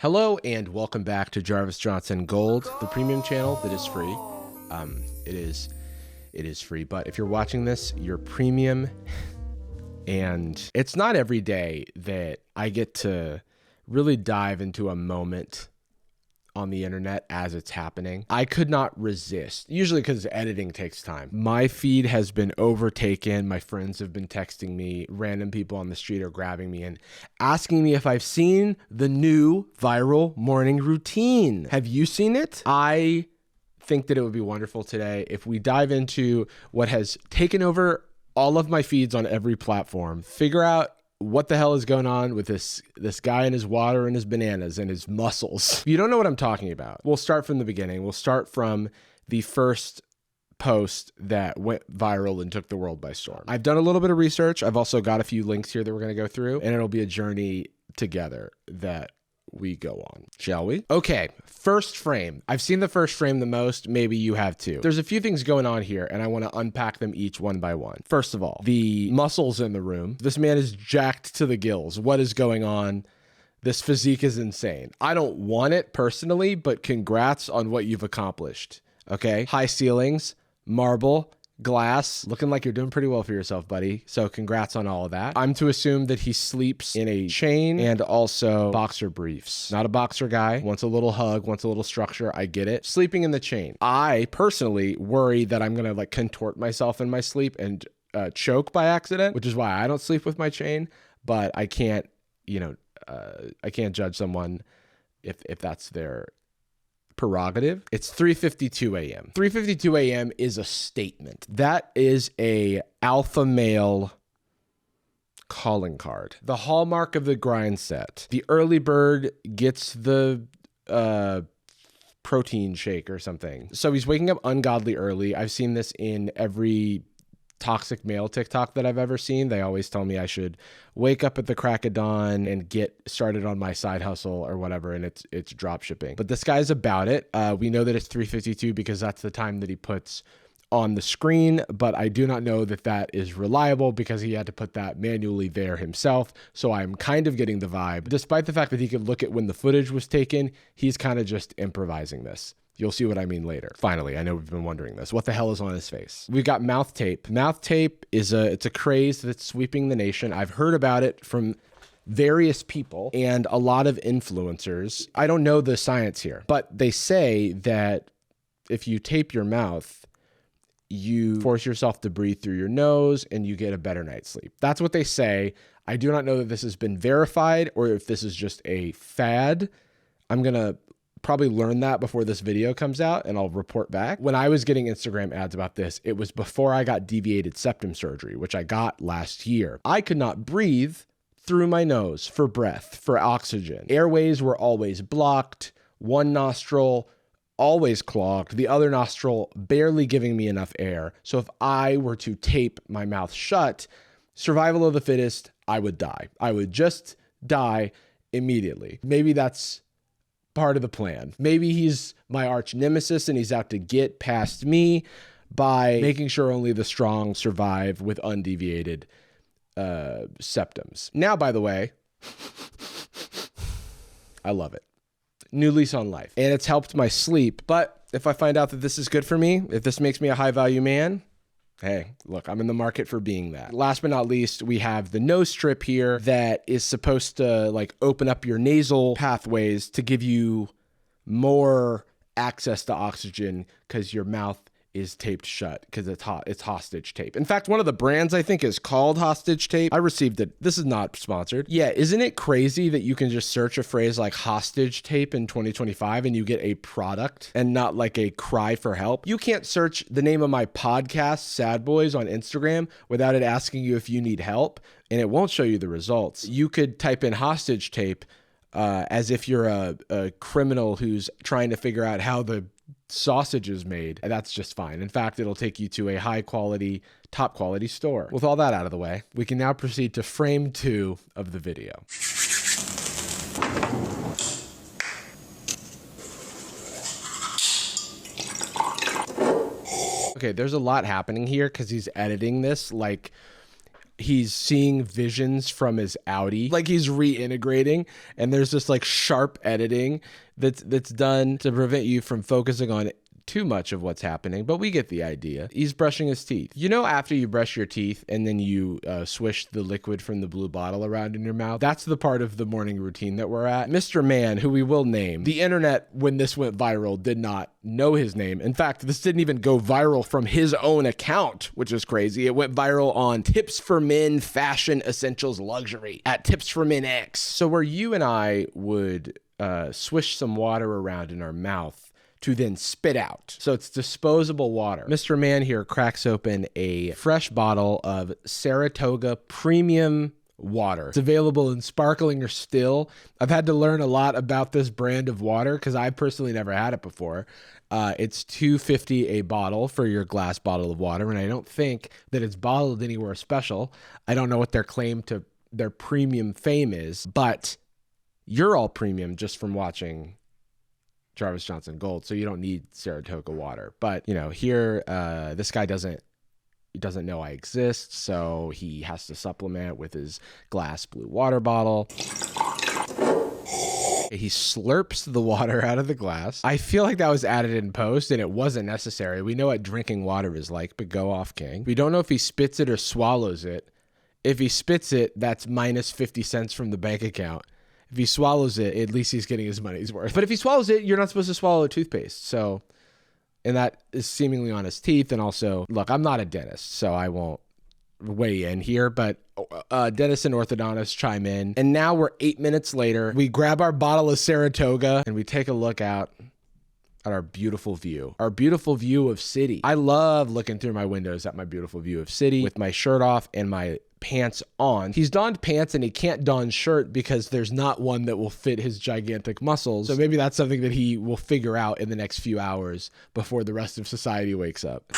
Hello and welcome back to Jarvis Johnson Gold, the premium channel that is free. It is free, but if you're watching this, you're premium, and it's not every day that I get to really dive into a moment on the internet as it's happening. I could not resist, usually because editing takes time. My feed has been overtaken. My friends have been texting me. Random people on the street are grabbing me and asking me if I've seen the new viral morning routine. Have you seen it? I think that it would be wonderful today if we dive into what has taken over all of my feeds on every platform, figure out what the hell is going on with this guy and his water and his bananas and his muscles. If you don't know what I'm talking about, we'll start from the beginning. We'll start from the first post that went viral and took the world by storm. I've done a little bit of research. I've also got a few links here that we're going to go through, and it'll be a journey together that we go on, shall we? Okay, first frame. I've seen the first frame the most. Maybe you have too. There's a few things going on here, and I want to unpack them each one by one. First of all, the muscles in the room. This man is jacked to the gills. What is going on? This physique is insane. I don't want it personally, but congrats on what you've accomplished. Okay, high ceilings, marble, glass, looking like you're doing pretty well for yourself, buddy. So congrats on all of that. I'm to assume that he sleeps in a chain and also boxer briefs. Not a boxer guy. Wants a little hug, wants a little structure. I get it. Sleeping in the chain. I personally worry that I'm going to like contort myself in my sleep and choke by accident, which is why I don't sleep with my chain. But I can't, I can't judge someone if that's their prerogative. It's 3:52 a.m. 3:52 a.m. is a statement. That is a alpha male calling card. The hallmark of the grind set. The early bird gets the protein shake or something. So he's waking up ungodly early. I've seen this in every toxic male TikTok that I've ever seen. They always tell me I should wake up at the crack of dawn and get started on my side hustle or whatever, and it's drop shipping. But this guy's about it. We know that it's 3:52 because that's the time that he puts on the screen, but I do not know that that is reliable because he had to put that manually there himself. So I'm kind of getting the vibe. Despite the fact that he could look at when the footage was taken, he's kind of just improvising this. You'll see what I mean later. Finally, I know we've been wondering this. What the hell is on his face? We've got mouth tape. Mouth tape is it's a craze that's sweeping the nation. I've heard about it from various people and a lot of influencers. I don't know the science here, but they say that if you tape your mouth, you force yourself to breathe through your nose and you get a better night's sleep. That's what they say. I do not know that this has been verified or if this is just a fad. I'm going to probably learn that before this video comes out and I'll report back. When I was getting Instagram ads about this, it was before I got deviated septum surgery, which I got last year. I could not breathe through my nose for breath, for oxygen. Airways were always blocked. One nostril always clogged, the other nostril barely giving me enough air. So if I were to tape my mouth shut, survival of the fittest, I would die. I would just die immediately. Maybe that's part of the plan. Maybe he's my arch nemesis and he's out to get past me by making sure only the strong survive with undeviated septums. Now, by the way, I love it. New lease on life. And it's helped my sleep. But if I find out that this is good for me, if this makes me a high value man, hey, look, I'm in the market for being that. Last but not least, we have the nose strip here that is supposed to like open up your nasal pathways to give you more access to oxygen because your mouth is taped shut because it's hostage tape. In fact, one of the brands I think is called Hostage Tape. I received it. This is not sponsored. Yeah, isn't it crazy that you can just search a phrase like hostage tape in 2025 and you get a product and not like a cry for help? You can't search the name of my podcast, Sad Boys, on Instagram without it asking you if you need help, and it won't show you the results. You could type in hostage tape as if you're a criminal who's trying to figure out how the sausage is made. That's just fine. In fact, it'll take you to a high quality, top quality store. With all that out of the way, we can now proceed to frame 2 of the video. Okay, there's a lot happening here because he's editing this like he's seeing visions from his Audi, like he's reintegrating, and there's this like sharp editing that's done to prevent you from focusing on too much of what's happening, but we get the idea. He's brushing his teeth. You know, after you brush your teeth and then you swish the liquid from the blue bottle around in your mouth, that's the part of the morning routine that we're at. Mr. Man, who we will name, the internet, when this went viral, did not know his name. In fact, this didn't even go viral from his own account, which is crazy. It went viral on Tips for Men Fashion Essentials Luxury at Tips for Men X. So where you and I would swish some water around in our mouth to then spit out. So it's disposable water. Mr. Man here cracks open a fresh bottle of Saratoga premium water. It's available in sparkling or still. I've had to learn a lot about this brand of water because I personally never had it before. It's $2.50 a bottle for your glass bottle of water, and I don't think that it's bottled anywhere special. I don't know what their claim to their premium fame is, but you're all premium just from watching Jarvis Johnson Gold, so you don't need Saratoga water. But you know, here this guy doesn't know I exist, so he has to supplement with his glass blue water bottle. He slurps the water out of the glass. I feel like that was added in post and it wasn't necessary. We know what drinking water is like, but go off, King. We don't know if he spits it or swallows it. If he spits it, that's minus 50 cents from the bank account. If he swallows it, at least he's getting his money's worth. But if he swallows it, you're not supposed to swallow a toothpaste. So, and that is seemingly on his teeth. And also, look, I'm not a dentist, so I won't weigh in here, but dentists and orthodontists chime in. And now we're 8 minutes later. We grab our bottle of Saratoga and we take a look out at our beautiful view of city. I love looking through my windows at my beautiful view of city with my shirt off and my pants on. He's donned pants and he can't don shirt because there's not one that will fit his gigantic muscles. So maybe that's something that he will figure out in the next few hours before the rest of society wakes up.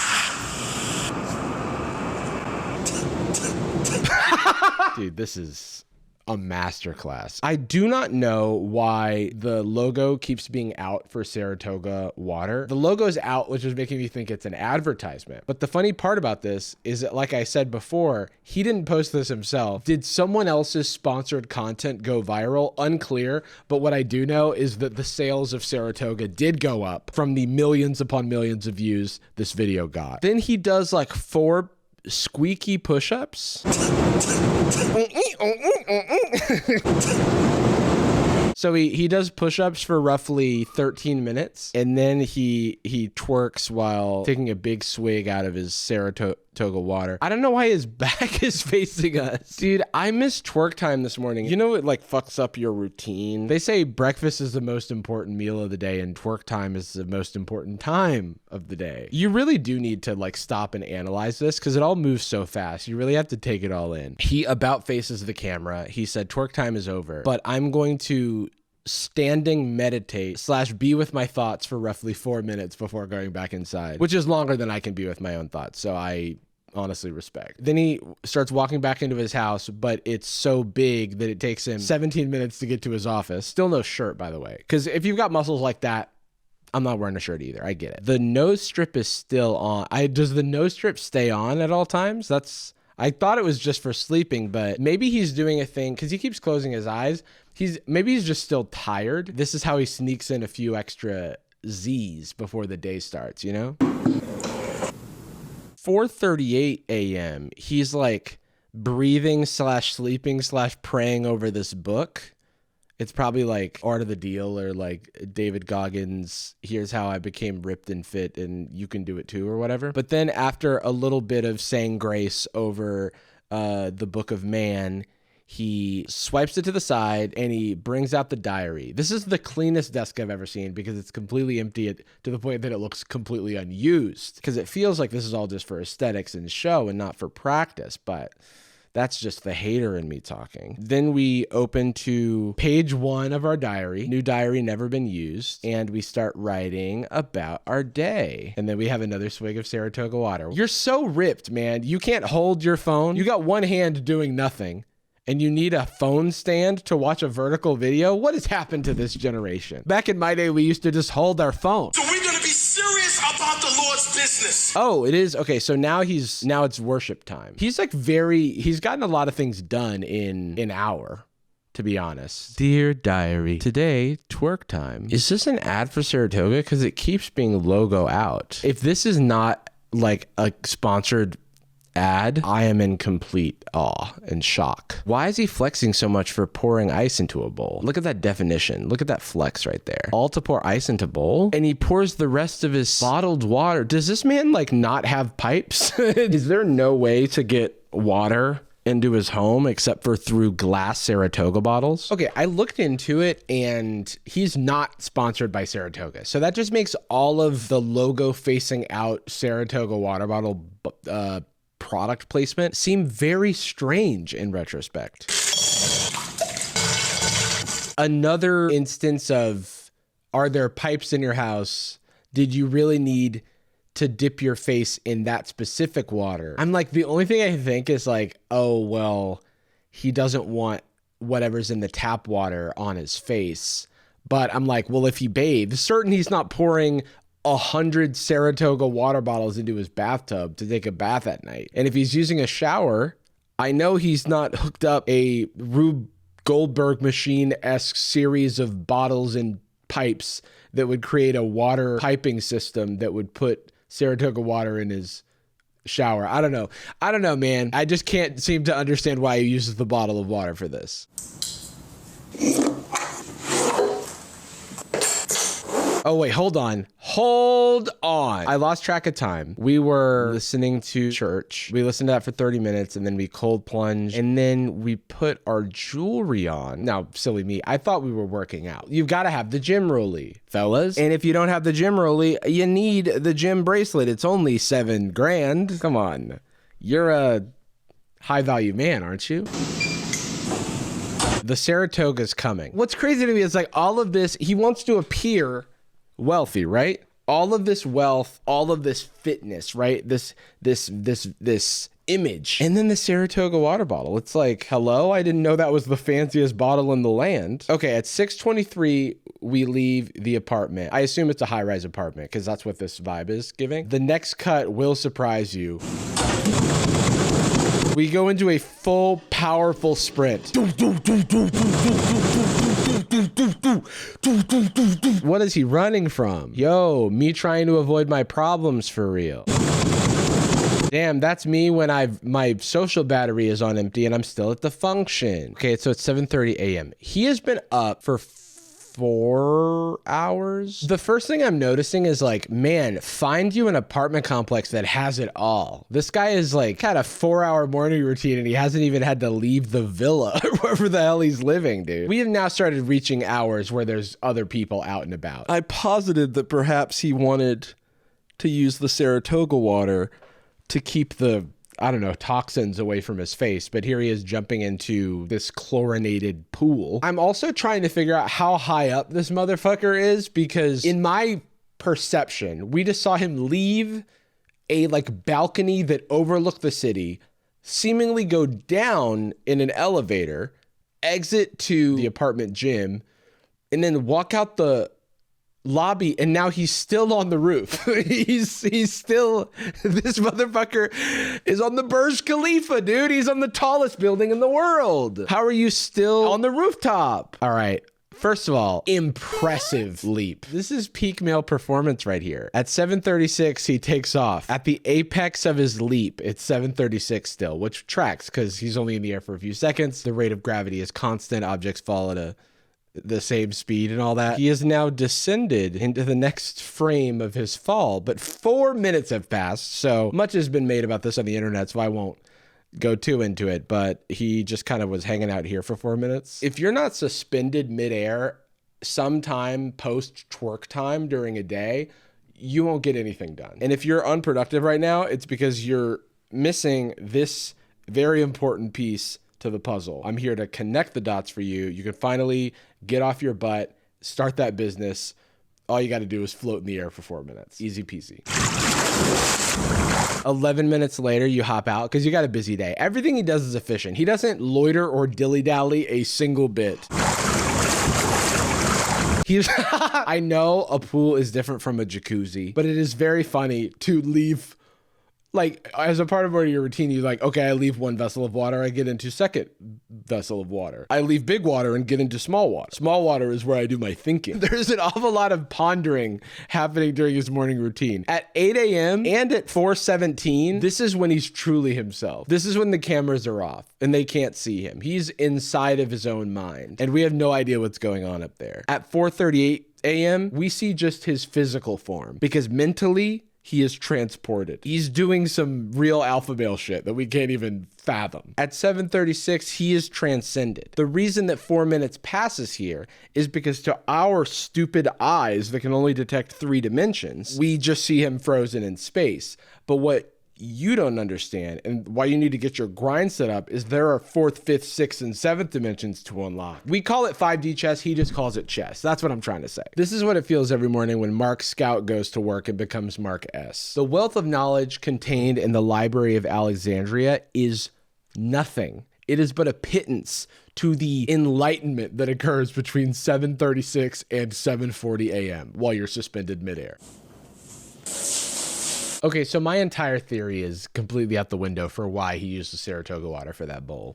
Dude, this is a masterclass. I do not know why the logo keeps being out for Saratoga water. The logo's out, which is making me think it's an advertisement. But the funny part about this is that, like I said before, he didn't post this himself. Did someone else's sponsored content go viral? Unclear. But what I do know is that the sales of Saratoga did go up from the millions upon millions of views this video got. Then he does like 4 squeaky push-ups. So he does push-ups for roughly 13 minutes, and then he twerks while taking a big swig out of his Saratoga water. I don't know why his back is facing us. Dude, I missed twerk time this morning. You know, it like fucks up your routine. They say breakfast is the most important meal of the day and twerk time is the most important time of the day. You really do need to like stop and analyze this because it all moves so fast. You really have to take it all in. He about faces the camera. He said twerk time is over, but I'm going to standing meditate / be with my thoughts for roughly 4 minutes before going back inside, which is longer than I can be with my own thoughts. So I honestly respect. Then he starts walking back into his house, but it's so big that it takes him 17 minutes to get to his office. Still no shirt, by the way, because if you've got muscles like that, I'm not wearing a shirt either. I get it. The nose strip is still on. Does the nose strip stay on at all times? I thought it was just for sleeping, but maybe he's doing a thing because he keeps closing his eyes. Maybe he's just still tired. This is how he sneaks in a few extra Z's before the day starts, you know? 4:38 a.m. He's like breathing / sleeping / praying over this book. It's probably like Art of the Deal or like David Goggins' Here's How I Became Ripped and Fit and You Can Do It Too or whatever. But then after a little bit of saying grace over the Book of Man, he swipes it to the side and he brings out the diary. This is the cleanest desk I've ever seen because it's completely empty to the point that it looks completely unused because it feels like this is all just for aesthetics and show and not for practice, but that's just the hater in me talking. Then we open to page 1 of our diary, new diary, never been used, and we start writing about our day. And then we have another swig of Saratoga water. You're so ripped, man. You can't hold your phone. You got one hand doing nothing. And you need a phone stand to watch a vertical video? What has happened to this generation? Back in my day, we used to just hold our phone. So we're gonna be serious about about the Lord's business. Oh, it is. Okay, so now it's worship time. He's like he's gotten a lot of things done in an hour, to be honest. Dear diary, today, twerk time. Is this an ad for Saratoga? Because it keeps being logo out. If this is not like a sponsored ad, I am in complete awe and shock. Why is he flexing so much for pouring ice into a bowl? Look at that definition. Look at that flex right there. All to pour ice into bowl, and he pours the rest of his bottled water. Does this man like not have pipes? Is there no way to get water into his home except for through glass Saratoga bottles? Okay, I looked into it and he's not sponsored by Saratoga. So that just makes all of the logo facing out Saratoga water bottle product placement seem very strange in retrospect. Another instance of, are there pipes in your house? Did you really need to dip your face in that specific water? I'm like, the only thing I think is like, oh, well, he doesn't want whatever's in the tap water on his face. But I'm like, well, if he bathes, certain he's not pouring 100 Saratoga water bottles into his bathtub to take a bath at night. And if he's using a shower, I know he's not hooked up a Rube Goldberg machine-esque series of bottles and pipes that would create a water piping system that would put Saratoga water in his shower. I don't know, man. I just can't seem to understand why he uses the bottle of water for this. Oh, wait, hold on. I lost track of time. We were listening to church. We listened to that for 30 minutes and then we cold plunged and then we put our jewelry on. Now, silly me, I thought we were working out. You've got to have the gym rollie, fellas. And if you don't have the gym rollie, you need the gym bracelet. It's only $7,000. Come on. You're a high value man, aren't you? The Saratoga's coming. What's crazy to me is like all of this, he wants to appear wealthy, right? All of this wealth, all of this fitness, right? This image. And then the Saratoga water bottle. It's like, hello, I didn't know that was the fanciest bottle in the land. Okay, at 6:23, we leave the apartment. I assume it's a high-rise apartment because that's what this vibe is giving. The next cut will surprise you. We go into a full, powerful sprint. What is he running from? Yo, me trying to avoid my problems for real. Damn, that's me when my social battery is on empty and I'm still at the function. Okay, so it's 7:30 a.m. He has been up for 4 hours. The first thing I'm noticing is like, man, find you an apartment complex that has it all. This guy is like had a 4-hour morning routine and he hasn't even had to leave the villa or wherever the hell he's living, dude. We have now started reaching hours where there's other people out and about. I posited that perhaps he wanted to use the Saratoga water to keep the, I don't know, toxins away from his face, but here he is jumping into this chlorinated pool. I'm also trying to figure out how high up this motherfucker is because in my perception, we just saw him leave a like balcony that overlooked the city, seemingly go down in an elevator, exit to the apartment gym, and then walk out the lobby, and now he's still on the roof. he's still, this motherfucker is on the Burj Khalifa, dude. He's on the tallest building in the world. How are you still on the rooftop? All right. First of all, impressive leap. This is peak male performance right here. At 7:36, he takes off. At the apex of his leap, it's 7:36 still, which tracks because he's only in the air for a few seconds. The rate of gravity is constant. Objects fall at the same speed and all that. He has now descended into the next frame of his fall, but 4 minutes have passed. So much has been made about this on the internet, so I won't go too into it, but he just kind of was hanging out here for 4 minutes. If you're not suspended midair sometime post twerk time during a day, you won't get anything done. And if you're unproductive right now, it's because you're missing this very important piece to the puzzle. I'm here to connect the dots for you. You can finally get off your butt, start that business. All you got to do is float in the air for 4 minutes. Easy peasy. 11 minutes later, you hop out because you got a busy day. Everything he does is efficient. He doesn't loiter or dilly-dally a single bit. I know a pool is different from a jacuzzi, but it is very funny to leave, like, as a part of your routine, you're like, okay, I leave one vessel of water, I get into second vessel of water. I leave big water and get into small water. Small water is where I do my thinking. There's an awful lot of pondering happening during his morning routine. At 8 a.m. and at 4:17, this is when he's truly himself. This is when the cameras are off and they can't see him. He's inside of his own mind, and we have no idea what's going on up there. At 4:38 a.m., we see just his physical form, because mentally, he is transported. He's doing some real alpha male shit that we can't even fathom. At 7:36, he is transcended. The reason that 4 minutes passes here is because to our stupid eyes that can only detect 3 dimensions, we just see him frozen in space. But what you don't understand, and why you need to get your grind set up, is there are 4th, 5th, 6th, and 7th dimensions to unlock. We call it 5D chess, he just calls it chess. That's what I'm trying to say. This is what it feels every morning when Mark Scout goes to work and becomes Mark S. The wealth of knowledge contained in the Library of Alexandria is nothing. It is but a pittance to the enlightenment that occurs between 7:36 and 7:40 a.m. while you're suspended midair. Okay, so my entire theory is completely out the window for why he used the Saratoga water for that bowl.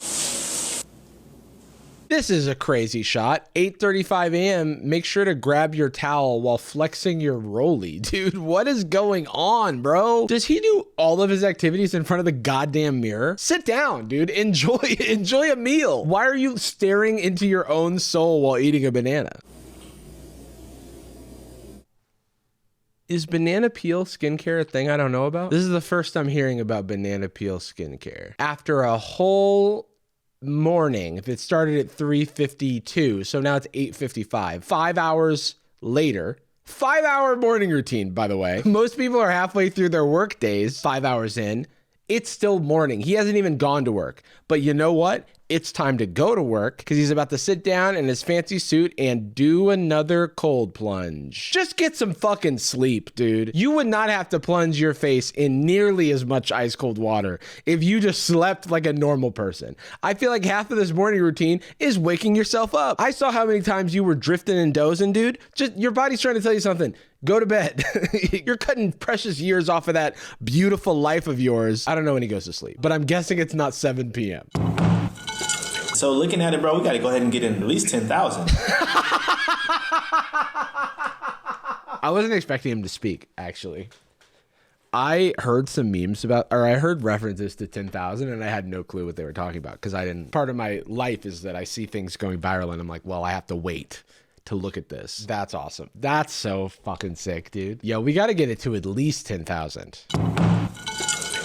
This is a crazy shot. 8:35 a.m. Make sure to grab your towel while flexing your rollie. Dude, what is going on, bro? Does he do all of his activities in front of the goddamn mirror? Sit down, dude. Enjoy a meal. Why are you staring into your own soul while eating a banana? Is banana peel skincare a thing I don't know about? This is the first I'm hearing about banana peel skincare. After a whole morning, if it started at 3:52, so now it's 8:55, 5 hours later, 5-hour morning routine, by the way. Most people are halfway through their work days, 5 hours in. It's still morning. He hasn't even gone to work. But you know what? It's time to go to work, because he's about to sit down in his fancy suit and do another cold plunge. Just get some fucking sleep, dude. You would not have to plunge your face in nearly as much ice cold water if you just slept like a normal person. I feel like half of this morning routine is waking yourself up. I saw how many times you were drifting and dozing, dude. Just your body's trying to tell you something. Go to bed. You're cutting precious years off of that beautiful life of yours. I don't know when he goes to sleep, but I'm guessing it's not 7 p.m. So looking at it, bro, we got to go ahead and get in at least 10,000. I wasn't expecting him to speak, actually. I heard some memes about, or I heard references to 10,000, and I had no clue what they were talking about, because I didn't, part of my life is that I see things going viral and I'm like, well, I have to wait to look at this. That's awesome. That's so fucking sick, dude. Yo, we got to get it to at least 10,000.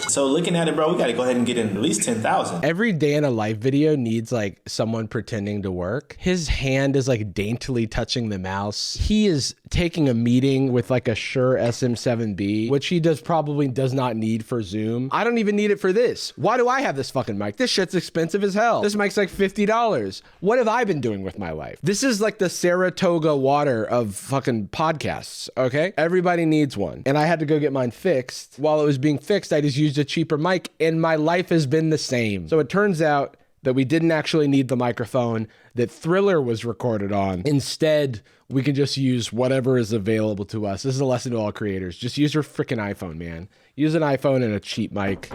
So looking at it, bro, we got to go ahead and get in at least 10,000. Every day in a live video needs like someone pretending to work. His hand is like daintily touching the mouse. He is taking a meeting with like a Shure SM7B, which he probably does not need for Zoom. I don't even need it for this. Why do I have this fucking mic? This shit's expensive as hell. This mic's like $50. What have I been doing with my life? This is like the Saratoga water of fucking podcasts, okay? Everybody needs one. And I had to go get mine fixed. While it was being fixed, I just used a cheaper mic, and my life has been the same. So it turns out that we didn't actually need the microphone that Thriller was recorded on. Instead, we can just use whatever is available to us. This is a lesson to all creators. Just use your freaking iPhone, man. Use an iPhone and a cheap mic.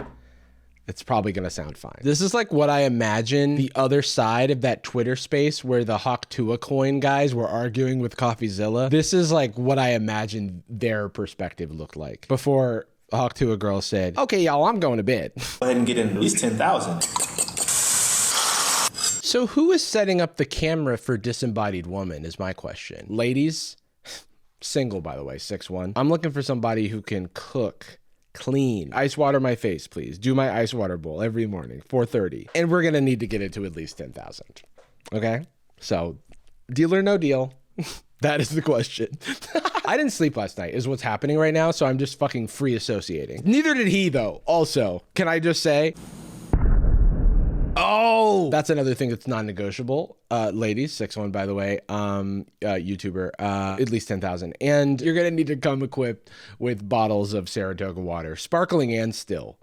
It's probably going to sound fine. This is like what I imagine the other side of that Twitter space where the Hawk Tuah coin guys were arguing with CoffeeZilla. This is like what I imagine their perspective looked like before Hawk Tuah girl said, okay, y'all, I'm going to bed. Go ahead and get in at least 10,000. So who is setting up the camera for Disembodied Woman is my question. Ladies, single, by the way, 6'1". I'm looking for somebody who can cook, clean, ice water my face, please. Do my ice water bowl every morning, 4:30. And we're going to need to get it to at least 10,000. Okay? So deal or no deal? That is the question. I didn't sleep last night is what's happening right now, so I'm just fucking free associating. Neither did he, though. Also, can I just say, oh, that's another thing that's non-negotiable. Ladies, 6'1", by the way, YouTuber, at least 10,000. And you're going to need to come equipped with bottles of Saratoga water, sparkling and still,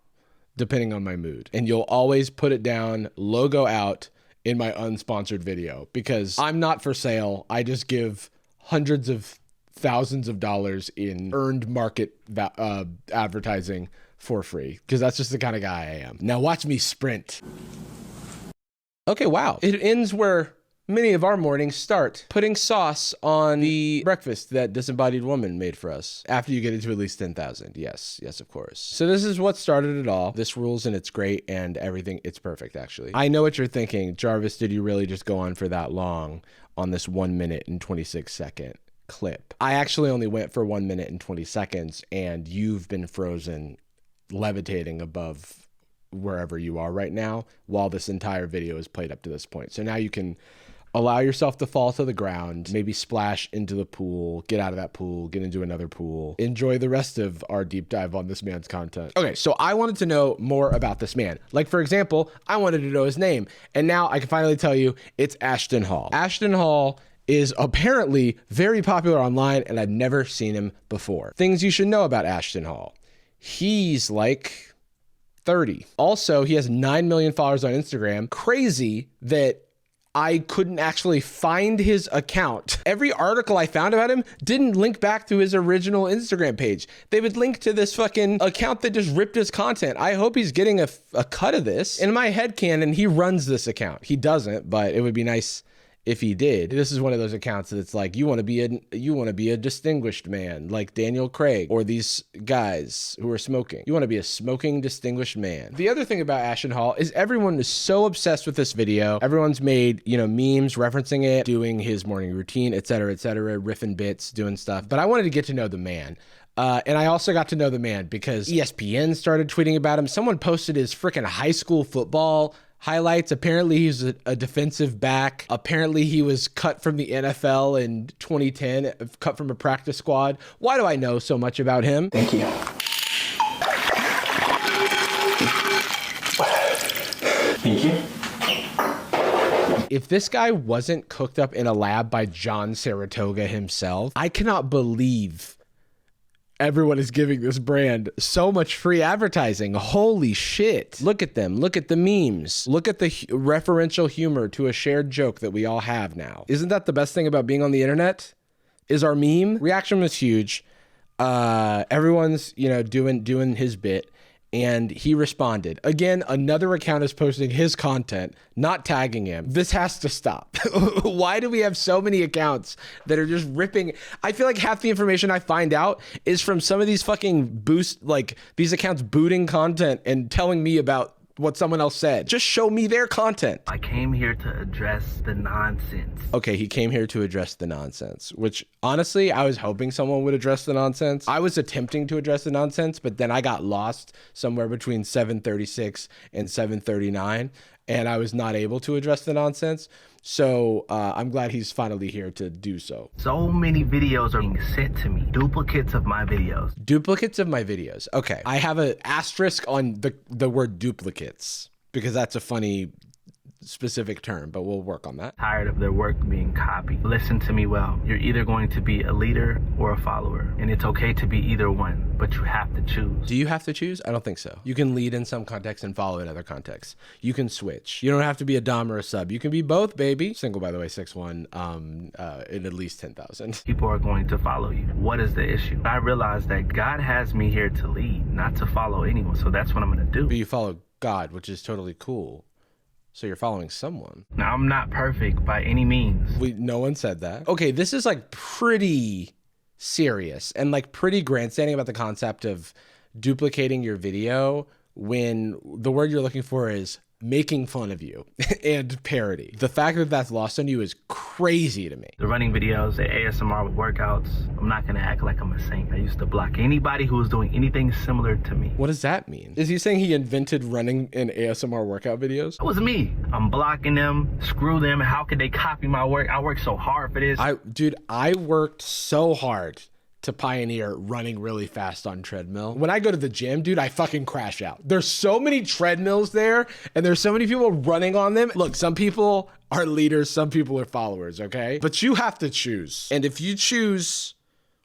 depending on my mood. And you'll always put it down, logo out, in my unsponsored video, because I'm not for sale. I just give hundreds of thousands of dollars in earned market advertising for free, because that's just the kind of guy I am. Now watch me sprint. Okay, wow. It ends where many of our mornings start, putting sauce on the breakfast that Disembodied Woman made for us after you get it to at least 10,000. Yes, of course. So this is what started it all. This rules and it's great and everything. It's perfect, actually. I know what you're thinking. Jarvis, did you really just go on for that long on this 1 minute and 26 second clip? I actually only went for 1 minute and 20 seconds, and you've been frozen, levitating above wherever you are right now while this entire video is played up to this point. So now you can allow yourself to fall to the ground, maybe splash into the pool, get out of that pool, get into another pool, enjoy the rest of our deep dive on this man's content. Okay, so I wanted to know more about this man. Like, for example, I wanted to know his name, and now I can finally tell you it's Ashton Hall. Ashton Hall is apparently very popular online, and I've never seen him before. Things you should know about Ashton Hall. He's like 30. Also, he has 9 million followers on Instagram. Crazy that I couldn't actually find his account. Every article I found about him didn't link back to his original Instagram page. They would link to this fucking account that just ripped his content. I hope he's getting a cut of this. In my headcanon, he runs this account. He doesn't, but it would be nice if he did. This is one of those accounts that's like, you want to be a distinguished man like Daniel Craig or these guys who are smoking. You want to be a smoking distinguished man. The other thing about Ashton Hall is everyone is so obsessed with this video. Everyone's made, memes referencing it, doing his morning routine, etc., riffing bits, doing stuff. But I wanted to get to know the man. And I also got to know the man because ESPN started tweeting about him. Someone posted his freaking high school football highlights. Apparently he's a defensive back. Apparently he was cut from the NFL in 2010, cut from a practice squad. Why do I know so much about him? Thank you. Thank you. If this guy wasn't cooked up in a lab by John Saratoga himself, I cannot believe everyone is giving this brand so much free advertising. Holy shit. Look at them. Look at the memes. Look at the referential humor to a shared joke that we all have now. Isn't that the best thing about being on the internet? Is our meme? Reaction was huge. Everyone's, doing his bit. And he responded. Again, another account is posting his content, not tagging him. This has to stop. Why do we have so many accounts that are just ripping? I feel like half the information I find out is from some of these fucking these accounts booting content and telling me about what someone else said. Just show me their content. I came here to address the nonsense. Okay, he came here to address the nonsense, which honestly, I was hoping someone would address the nonsense. I was attempting to address the nonsense, but then I got lost somewhere between 7:36 and 7:39, and I was not able to address the nonsense. So I'm glad he's finally here to do so. So many videos are being sent to me. Duplicates of my videos. Duplicates of my videos. Okay. I have an asterisk on the word duplicates because that's a funny specific term, but we'll work on that. Tired of their work being copied. Listen to me well. You're either going to be a leader or a follower, and it's okay to be either one, but you have to choose. Do you have to choose? I don't think so. You can lead in some contexts and follow in other contexts. You can switch. You don't have to be a dom or a sub. You can be both, baby. Single, by the way, 6'1", in at least 10,000. People are going to follow you. What is the issue? I realize that God has me here to lead, not to follow anyone, so that's what I'm going to do. But you follow God, which is totally cool. So you're following someone. Now, I'm not perfect by any means. No one said that. Okay, this is like pretty serious and like pretty grandstanding about the concept of duplicating your video when the word you're looking for is making fun of you and parody. The fact that that's lost on you is crazy to me. The running videos, the ASMR workouts, I'm not gonna act like I'm a saint. I used to block anybody who was doing anything similar to me. What does that mean? Is he saying he invented running in ASMR workout videos? That was me. I'm blocking them. Screw them. How could they copy my work? I worked so hard for this. Dude, I worked so hard to pioneer running really fast on treadmill. When I go to the gym, dude, I fucking crash out. There's so many treadmills there and there's so many people running on them. Look, some people are leaders, some people are followers, okay? But you have to choose. And if you choose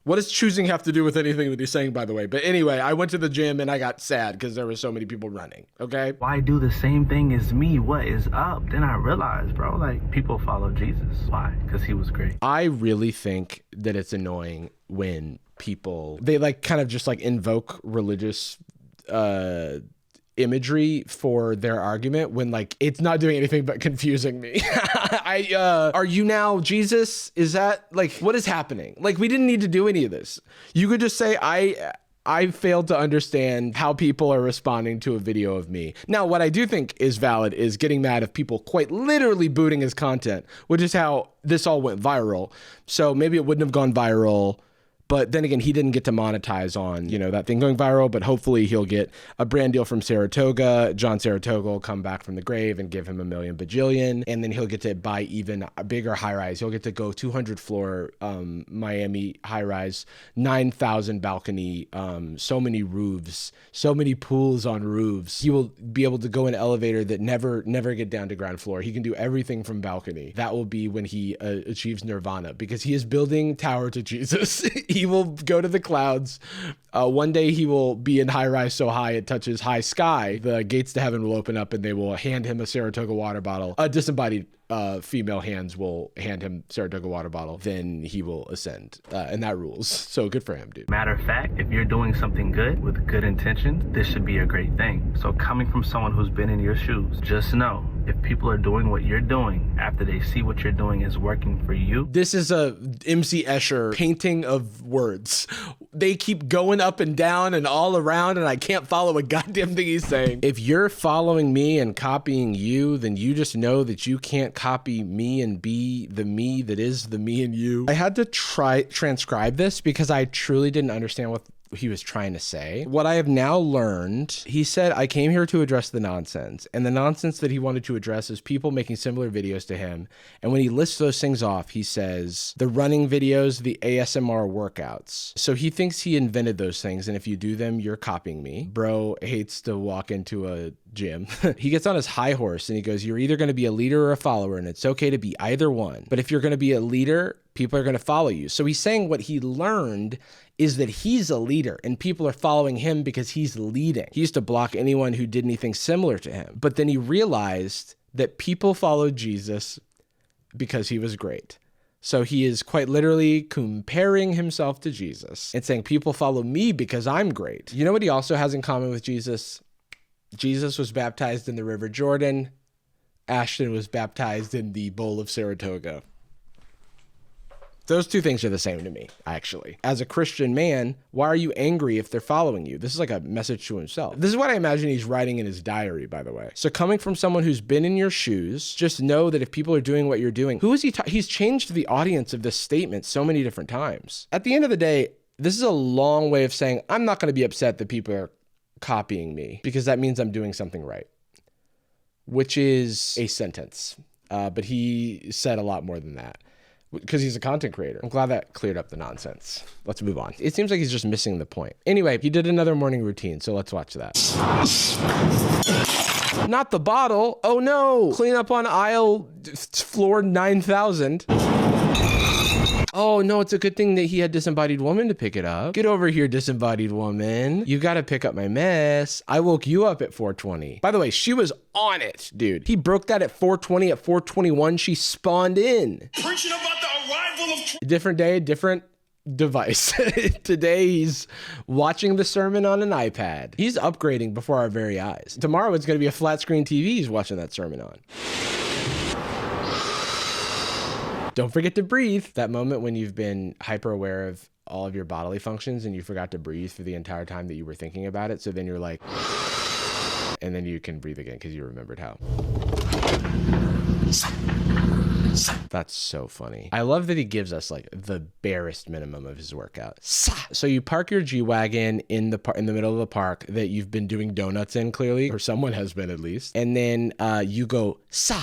What does choosing have to do with anything that he's saying, by the way? But anyway, I went to the gym and I got sad because there were so many people running, okay? Why do the same thing as me? What is up? Then I realized, bro, like, people follow Jesus. Why? Because he was great. I really think that it's annoying when people, they like kind of just like invoke religious imagery for their argument when like it's not doing anything but confusing me. Are you now Jesus? Is that like, what is happening? Like, we didn't need to do any of this. You could just say, I failed to understand how people are responding to a video of me. Now, what I do think is valid is getting mad at people quite literally booting his content, which is how this all went viral. So maybe it wouldn't have gone viral. But then again, he didn't get to monetize on, you know, that thing going viral, but hopefully he'll get a brand deal from Saratoga. John Saratoga will come back from the grave and give him $1 million bajillion. And then he'll get to buy even a bigger high rise. He'll get to go 200 floor Miami high rise, 9,000 balcony, so many roofs, so many pools on roofs. He will be able to go in an elevator that never get down to ground floor. He can do everything from balcony. That will be when he achieves nirvana, because he is building tower to Jesus. He will go to the clouds. One day he will be in high rise so high it touches high sky. The gates to heaven will open up and they will hand him a Saratoga water bottle. A disembodied female hands will hand him Saratoga water bottle. Then he will ascend. And that rules. So good for him, dude. Matter of fact, if you're doing something good with good intentions, this should be a great thing. So coming from someone who's been in your shoes, just know if people are doing what you're doing after they see what you're doing is working for you. This is a MC Escher painting of words. They keep going up and down and all around, and I can't follow a goddamn thing he's saying. If you're following me and copying you, then you just know that you can't copy me and be the me that is the me and you. I had to transcribe this because I truly didn't understand what he was trying to say. What I have now learned, he said, I came here to address the nonsense. And the nonsense that he wanted to address is people making similar videos to him. And when he lists those things off, he says the running videos, the ASMR workouts. So he thinks he invented those things. And if you do them, you're copying me. Bro hates to walk into a gym. He gets on his high horse and he goes, you're either going to be a leader or a follower, and it's okay to be either one. But if you're going to be a leader, people are going to follow you. So he's saying what he learned is that he's a leader and people are following him because he's leading. He used to block anyone who did anything similar to him. But then he realized that people followed Jesus because he was great. So he is quite literally comparing himself to Jesus and saying people follow me because I'm great. You know what he also has in common with Jesus? Jesus was baptized in the River Jordan. Ashton was baptized in the bowl of Saratoga. Those two things are the same to me, actually. As a Christian man, why are you angry if they're following you? This is like a message to himself. This is what I imagine he's writing in his diary, by the way. So coming from someone who's been in your shoes, just know that if people are doing what you're doing, who is he? He's changed the audience of this statement so many different times. At the end of the day, this is a long way of saying, I'm not going to be upset that people are copying me because that means I'm doing something right, which is a sentence. But he said a lot more than that, because he's a content creator. I'm glad that cleared up the nonsense. Let's move on. It seems like he's just missing the point. Anyway, he did another morning routine, so let's watch that. Not the bottle. Oh no. Clean up on aisle floor 9,000. Oh no, it's a good thing that he had disembodied woman to pick it up. Get over here, disembodied woman. You gotta pick up my mess. I woke you up at 4:20. By the way, she was on it, dude. He broke that at 4:20. At 4:21, she spawned in. Preaching about the arrival of... Different day, different device. Today, he's watching the sermon on an iPad. He's upgrading before our very eyes. Tomorrow, it's gonna be a flat screen TV he's watching that sermon on. Don't forget to breathe. That moment when you've been hyper aware of all of your bodily functions and you forgot to breathe for the entire time that you were thinking about it. So then you're like, and then you can breathe again because you remembered how. That's so funny. I love that he gives us like the barest minimum of his workout. So you park your G-Wagon in the middle of the park that you've been doing donuts in, clearly, or someone has been at least. And then you go sa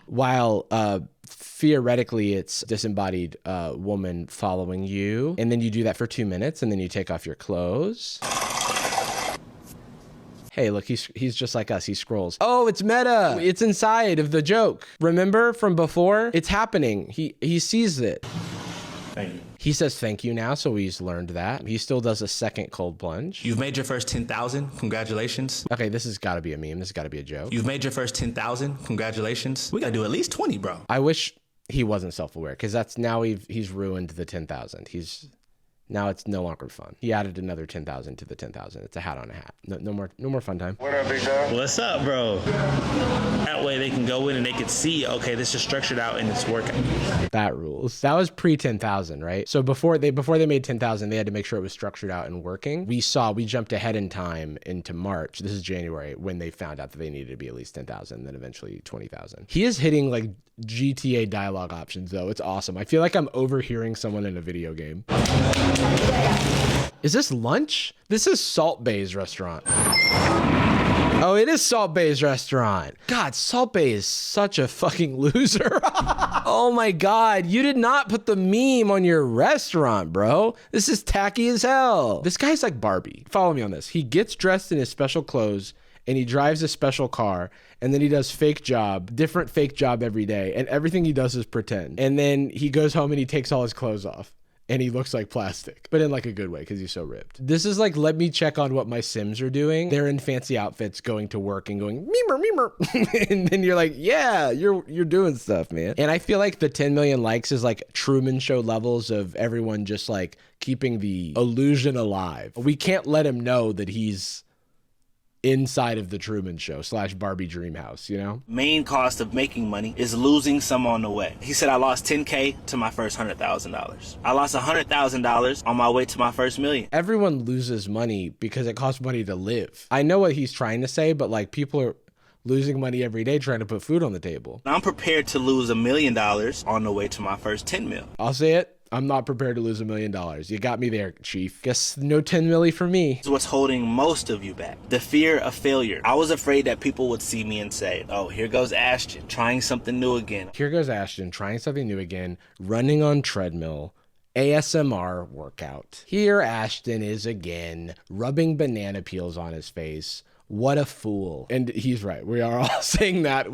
while theoretically it's disembodied woman following you. And then you do that for 2 minutes and then you take off your clothes. Hey, look, he's just like us. He scrolls. Oh, it's meta. It's inside of the joke. Remember from before? It's happening. He sees it. Thank you. He says thank you now, so he's learned that. He still does a second cold plunge. You've made your first 10,000. Congratulations. Okay, this has got to be a meme. This has got to be a joke. You've made your first 10,000. Congratulations. We got to do at least 20, bro. I wish he wasn't self-aware, because that's now he's ruined the 10,000. Now it's no longer fun. He added another 10,000 to the 10,000. It's a hat on a hat. No more fun time. What up, big dog? What's up, bro? That way they can go in and they can see, okay, this is structured out and it's working. That rules. That was pre 10,000, right? So before they made 10,000, they had to make sure it was structured out and working. We jumped ahead in time into March. This is January when they found out that they needed to be at least 10,000, then eventually 20,000. He is hitting like GTA dialogue options though. It's awesome. I feel like I'm overhearing someone in a video game. Is this lunch? This is Salt Bay's restaurant. Oh, it is Salt Bay's restaurant. God, Salt Bay is such a fucking loser. Oh my God, you did not put the meme on your restaurant, bro. This is tacky as hell. This guy's like Barbie. Follow me on this. He gets dressed in his special clothes and he drives a special car, and then he does different fake job every day, and everything he does is pretend. And then he goes home and he takes all his clothes off. And he looks like plastic, but in like a good way because he's so ripped. This is like, let me check on what my Sims are doing. They're in fancy outfits going to work and going, memer. And then you're like, yeah, you're doing stuff, man. And I feel like the 10 million likes is like Truman Show levels of everyone just like keeping the illusion alive. We can't let him know that he's inside of the Truman Show / Barbie Dreamhouse, you know? Main cost of making money is losing some on the way. He said I lost $10K to my first $100,000. I lost $100,000 on my way to my first million. Everyone loses money because it costs money to live. I know what he's trying to say, but like people are losing money every day trying to put food on the table. I'm prepared to lose $1 million on the way to my first 10 mil. I'll say it. I'm not prepared to lose $1 million. You got me there, Chief. Guess no 10 milli for me. It's what's holding most of you back. The fear of failure. I was afraid that people would see me and say, oh, here goes Ashton, trying something new again. Here goes Ashton, trying something new again, running on treadmill, ASMR workout. Here Ashton is again, rubbing banana peels on his face. What a fool. And he's right. We are all saying that.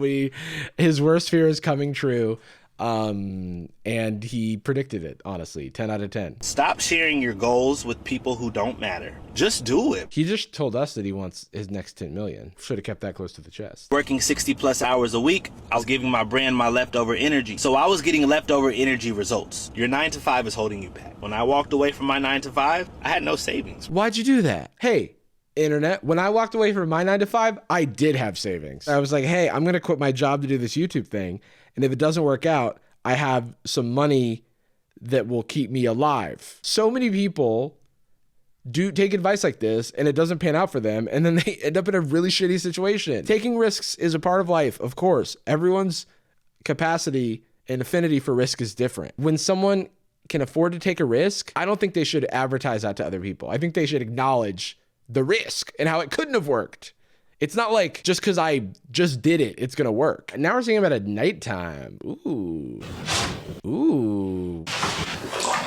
His worst fear is coming true. And he predicted it, honestly, 10 out of 10. Stop sharing your goals with people who don't matter. Just do it. He just told us that he wants his next 10 million. Should have kept that close to the chest. Working 60+ hours a week, I was giving my brand my leftover energy. So I was getting leftover energy results. Your 9 to 5 is holding you back. When I walked away from my 9 to 5, I had no savings. Why'd you do that? Hey, internet, when I walked away from my 9 to 5, I did have savings. I was like, hey, I'm going to quit my job to do this YouTube thing. And if it doesn't work out, I have some money that will keep me alive. So many people do take advice like this and it doesn't pan out for them. And then they end up in a really shitty situation. Taking risks is a part of life, of course. Everyone's capacity and affinity for risk is different. When someone can afford to take a risk, I don't think they should advertise that to other people. I think they should acknowledge the risk and how it couldn't have worked. It's not like just because I just did it, it's going to work. And now we're seeing him at nighttime. Ooh.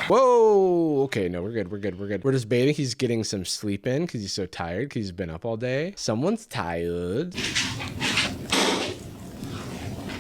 Whoa. Okay, no, we're good. We're just bathing. He's getting some sleep in because he's so tired because he's been up all day. Someone's tired.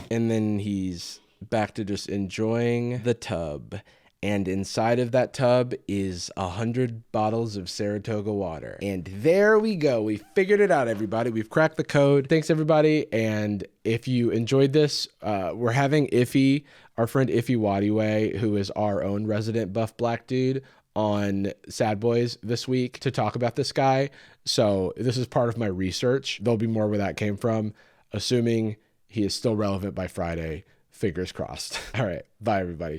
And then he's back to just enjoying the tub. And inside of that tub is 100 bottles of Saratoga water. And there we go. We figured it out, everybody. We've cracked the code. Thanks, everybody. And if you enjoyed this, we're having Iffy, our friend Iffy Wadiway, who is our own resident buff black dude, on Sad Boys this week to talk about this guy. So this is part of my research. There'll be more where that came from, assuming he is still relevant by Friday. Fingers crossed. All right. Bye, everybody.